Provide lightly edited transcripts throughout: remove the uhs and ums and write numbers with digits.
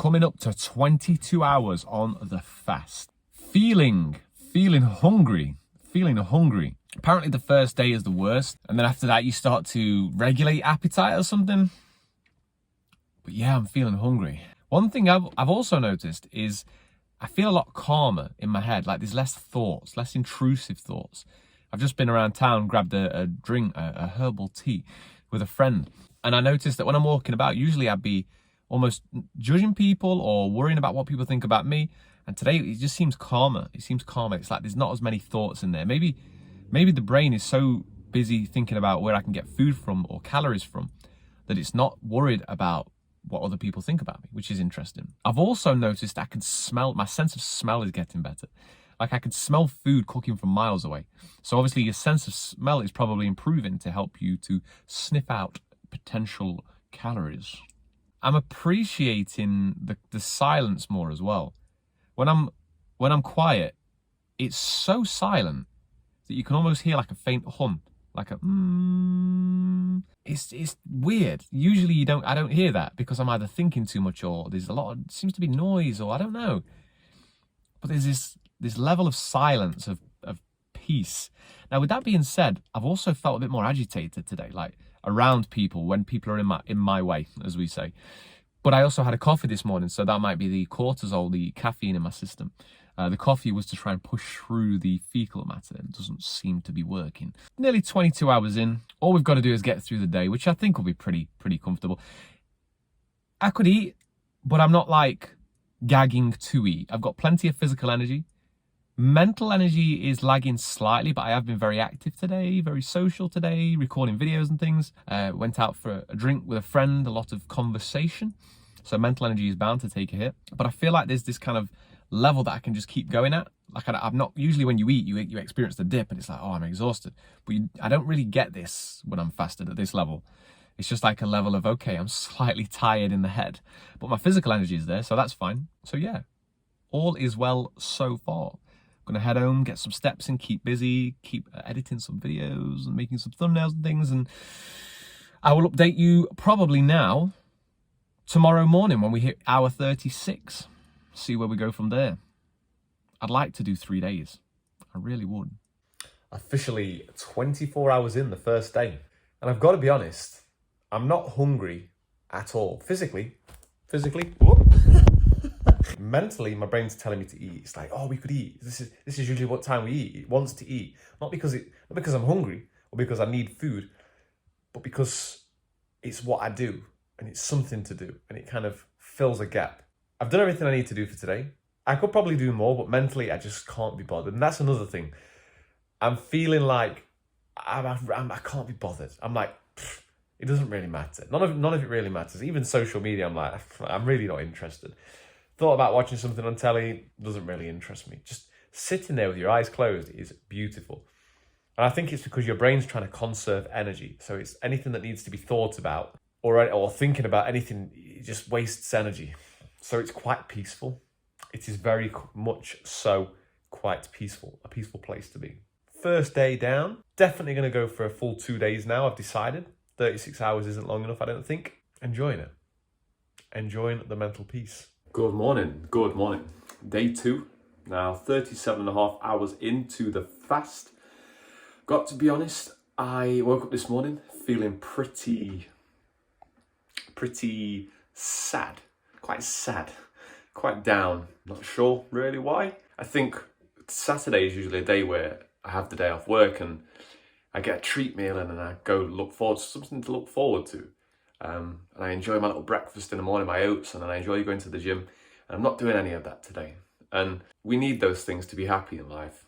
Coming up to 22 hours on the fast. Feeling hungry. Apparently the first day is the worst, and then after that you start to regulate appetite or something. But yeah, I'm feeling hungry. One thing I've also noticed is I feel a lot calmer in my head. Like there's less thoughts, less intrusive thoughts. I've just been around town, grabbed a drink, a herbal tea with a friend. And I noticed that when I'm walking about, usually I'd be almost judging people or worrying about what people think about me. And today it just seems calmer. It seems calmer. It's like there's not as many thoughts in there. Maybe the brain is so busy thinking about where I can get food from or calories from that it's not worried about what other people think about me, which is interesting. I've also noticed I can smell, my sense of smell is getting better. Like I can smell food cooking from miles away. So obviously your sense of smell is probably improving to help you to sniff out potential calories. I'm appreciating the silence more as well. When I'm quiet, it's so silent that you can almost hear like a faint hum, like a It's weird. Usually I don't hear that because I'm either thinking too much or there's seems to be noise or I don't know. But there's this level of silence, of peace. Now, with that being said, I've also felt a bit more agitated today, like around people when people are in my way, as we say. But I also had a coffee this morning, so that might be the cortisol, the caffeine in my system. The coffee was to try and push through the fecal matter. It doesn't seem to be working. Nearly 22 hours in. All we've got to do is get through the day, which I think will be pretty comfortable. I could eat, but I'm not like gagging to eat. I've got plenty of physical energy. Mental energy is lagging slightly, but I have been very active today, very social today, recording videos and things. Went out for a drink with a friend, a lot of conversation. So mental energy is bound to take a hit. But I feel like there's this kind of level that I can just keep going at. Like I'm not, usually when you eat, you experience the dip and it's like, oh, I'm exhausted. But I don't really get this when I'm fasted at this level. It's just like a level of, okay, I'm slightly tired in the head, but my physical energy is there, so that's fine. So yeah, all is well so far. I'm gonna head home, get some steps in, keep busy, keep editing some videos and making some thumbnails and things. And I will update you probably now, tomorrow morning when we hit hour 36. See where we go from there. I'd like to do 3 days. I really would. Officially 24 hours in the first day. And I've got to be honest, I'm not hungry at all. Physically, whoop. Mentally, my brain's telling me to eat. It's like, oh, we could eat. This is usually what time we eat. It wants to eat. Not because I'm hungry or because I need food, but because it's what I do and it's something to do and it kind of fills a gap. I've done everything I need to do for today. I could probably do more, but mentally I just can't be bothered. And that's another thing. I'm feeling like I can't be bothered. I'm like, it doesn't really matter. None of it really matters. Even social media, I'm like, I'm really not interested. Thought about watching something on telly, doesn't really interest me. Just sitting there with your eyes closed is beautiful. And I think it's because your brain's trying to conserve energy. So it's anything that needs to be thought about or thinking about anything, it just wastes energy. So it's quite peaceful. It is very much so quite peaceful, a peaceful place to be. First day down, definitely going to go for a full 2 days now, I've decided. 36 hours isn't long enough, I don't think. Enjoying it. Enjoying the mental peace. Good morning. Day 2, now 37.5 hours into the fast. Got to be honest, I woke up this morning feeling pretty sad. Quite down. Not sure really why. I think Saturday is usually a day where I have the day off work and I get a treat meal and then I go look forward to something to look forward to. And I enjoy my little breakfast in the morning, my oats, and then I enjoy going to the gym. And I'm not doing any of that today. And we need those things to be happy in life.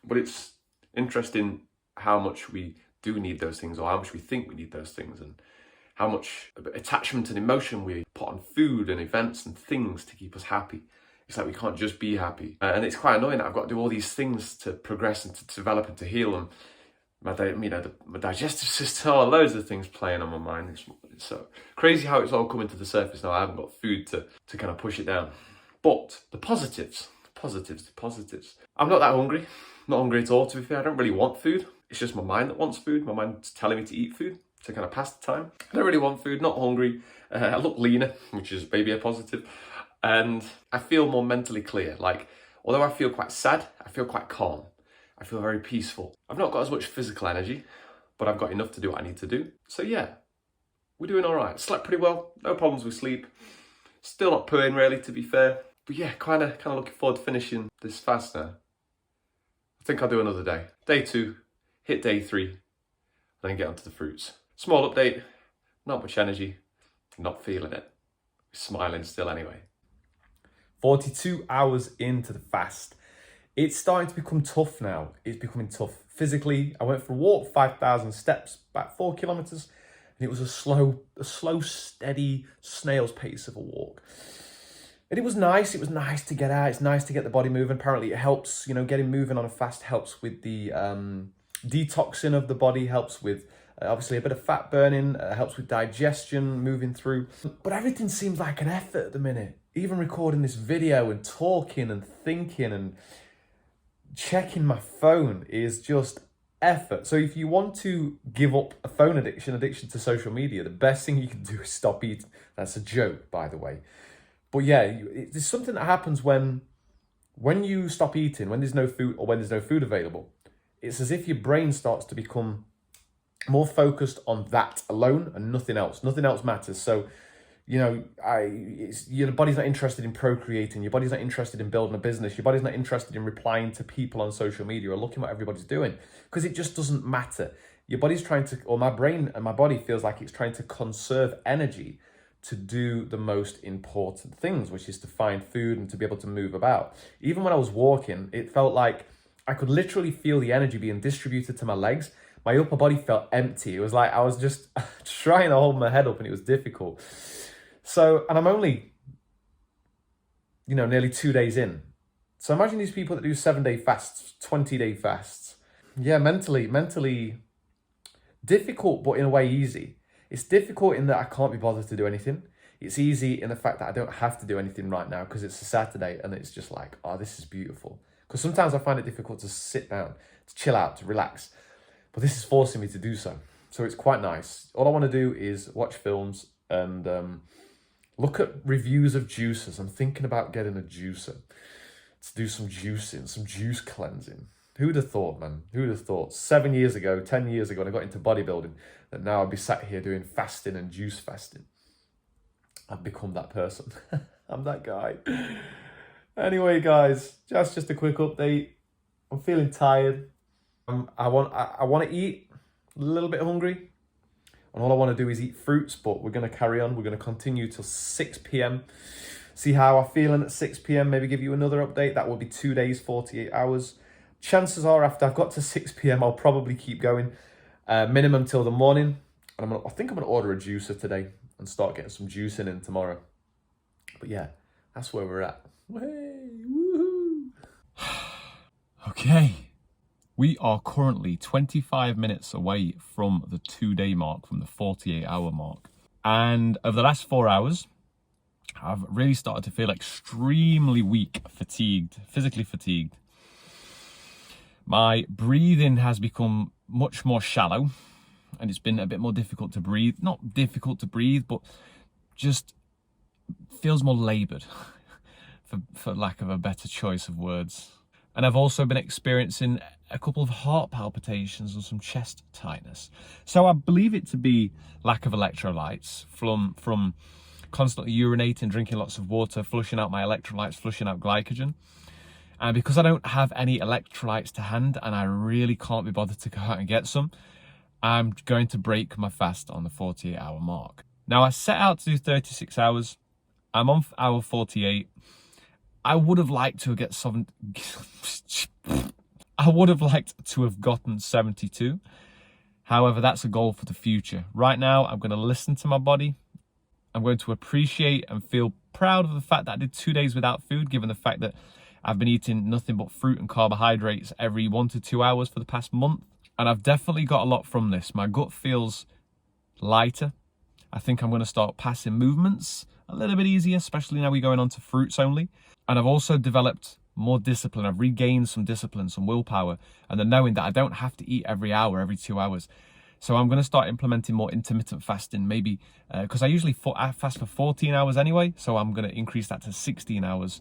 But it's interesting how much we do need those things, or how much we think we need those things, and how much attachment and emotion we put on food and events and things to keep us happy. It's like we can't just be happy. And it's quite annoying that I've got to do all these things to progress and to develop and to heal. And my digestive system, loads of things playing on my mind. It's so crazy how it's all coming to the surface now. I haven't got food to kind of push it down. But the positives. I'm not that hungry. Not hungry at all, to be fair. I don't really want food. It's just my mind that wants food. My mind's telling me to eat food to kind of pass the time. I don't really want food, not hungry. I look leaner, which is maybe a positive. And I feel more mentally clear. Like, although I feel quite sad, I feel quite calm. I feel very peaceful. I've not got as much physical energy, but I've got enough to do what I need to do. So yeah, we're doing all right. Slept pretty well, no problems with sleep. Still not pooing really, to be fair. But yeah, kind of looking forward to finishing this fast now. I think I'll do another day. Day 2, hit day 3, then get onto the fruits. Small update, not much energy, not feeling it. Smiling still anyway. 42 hours into the fast. It's starting to become tough now. It's becoming tough. Physically, I went for a walk, 5,000 steps, about 4 kilometers, and it was a slow, steady snail's pace of a walk. And it was nice. It was nice to get out. It's nice to get the body moving. Apparently it helps, getting moving on a fast helps with the detoxing of the body, helps with obviously a bit of fat burning, helps with digestion, moving through. But everything seems like an effort at the minute. Even recording this video and talking and thinking and checking my phone is just effort. So if you want to give up a phone addiction to social media, the best thing you can do is stop eating. That's a joke, by the way. But yeah, it's something that happens when you stop eating, when there's no food or when there's no food available. It's as if your brain starts to become more focused on that alone and nothing else. Nothing else matters. So, your body's not interested in procreating. Your body's not interested in building a business. Your body's not interested in replying to people on social media or looking what everybody's doing because it just doesn't matter. Your body's trying to, or my brain and my body feels like it's trying to conserve energy to do the most important things, which is to find food and to be able to move about. Even when I was walking, it felt like I could literally feel the energy being distributed to my legs. My upper body felt empty. It was like I was just trying to hold my head up and it was difficult. So, and I'm only, nearly 2 days in. So imagine these people that do 7-day fasts, 20-day fasts. Yeah, mentally difficult, but in a way easy. It's difficult in that I can't be bothered to do anything. It's easy in the fact that I don't have to do anything right now because it's a Saturday and it's just like, oh, this is beautiful. Because sometimes I find it difficult to sit down, to chill out, to relax. But this is forcing me to do so. So it's quite nice. All I want to do is watch films and look at reviews of juices. I'm thinking about getting a juicer to do some juicing, some juice cleansing. Who'd have thought, man? Who'd have thought 7 years ago, 10 years ago, when I got into bodybuilding, that now I'd be sat here doing fasting and juice fasting. I've become that person. I'm that guy. Anyway, guys, just a quick update. I'm feeling tired. I want to eat, a little bit hungry. And all I want to do is eat fruits, but we're going to carry on. We're going to continue till 6 p.m. See how I'm feeling at 6 p.m. Maybe give you another update. That will be 2 days, 48 hours. Chances are after I've got to 6 p.m, I'll probably keep going minimum till the morning. And I think I'm going to order a juicer today and start getting some juicing in tomorrow. But yeah, that's where we're at. Hey, woohoo! Okay. We are currently 25 minutes away from the 2-day mark, from the 48-hour mark. And over the last 4 hours, I've really started to feel extremely weak, fatigued, physically fatigued. My breathing has become much more shallow and it's been a bit more difficult to breathe. Not difficult to breathe, but just feels more laboured, for lack of a better choice of words. And I've also been experiencing a couple of heart palpitations and some chest tightness. So I believe it to be lack of electrolytes from constantly urinating, drinking lots of water, flushing out my electrolytes, flushing out glycogen. And because I don't have any electrolytes to hand and I really can't be bothered to go out and get some, I'm going to break my fast on the 48-hour mark. Now I set out to do 36 hours. I'm on hour 48. I would have liked to get some. I would have liked to have gotten 72. However, that's a goal for the future. Right now, I'm going to listen to my body. I'm going to appreciate and feel proud of the fact that I did 2 days without food, given the fact that I've been eating nothing but fruit and carbohydrates every 1 to 2 hours for the past month. And I've definitely got a lot from this. My gut feels lighter. I think I'm going to start passing movements a little bit easier, especially now we're going on to fruits only. And I've also developed more discipline. I've regained some discipline, some willpower, and the knowing that I don't have to eat every hour, every 2 hours. So I'm going to start implementing more intermittent fasting, maybe because I usually fast for 14 hours anyway. So I'm going to increase that to 16 hours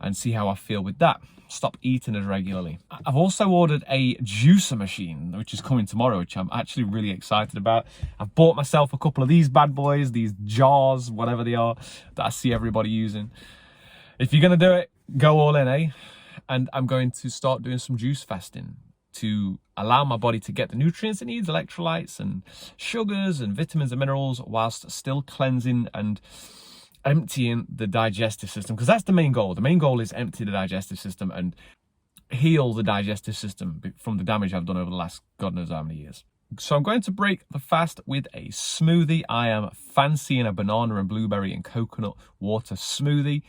and see how I feel with that. Stop eating as regularly. I've also ordered a juicer machine, which is coming tomorrow, which I'm actually really excited about. I've bought myself a couple of these bad boys, these jars, whatever they are, that I see everybody using. If you're going to do it, go all in, eh? And I'm going to start doing some juice fasting to allow my body to get the nutrients it needs, electrolytes and sugars and vitamins and minerals, whilst still cleansing and emptying the digestive system, because that's the main goal. The main goal is empty the digestive system and heal the digestive system from the damage I've done over the last God knows how many years. So I'm going to break the fast with a smoothie. I am fancying a banana and blueberry and coconut water smoothie.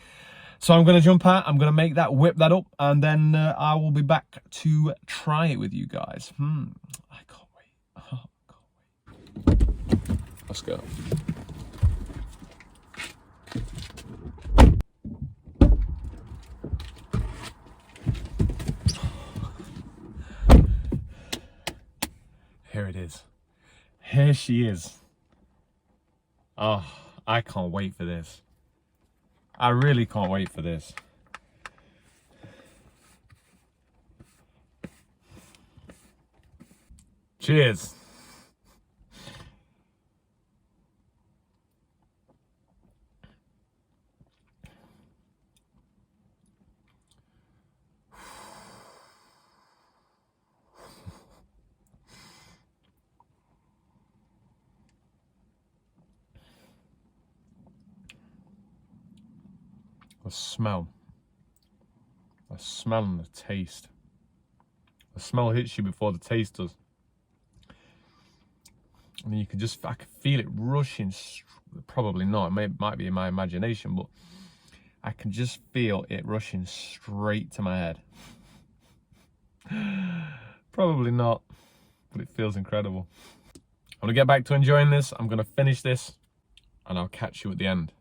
So I'm going to jump out, I'm going to make that, whip that up, and then I will be back to try it with you guys. I can't wait. Oh, I can't wait. Let's go. Here it is. Here she is. Oh, I can't wait for this. I really can't wait for this. Cheers. The smell and the taste. The smell hits you before the taste does. And then you can just, I can feel it rushing, probably not, it might be in my imagination, but I can just feel it rushing straight to my head. Probably not, but it feels incredible. I'm gonna get back to enjoying this, I'm gonna finish this, and I'll catch you at the end.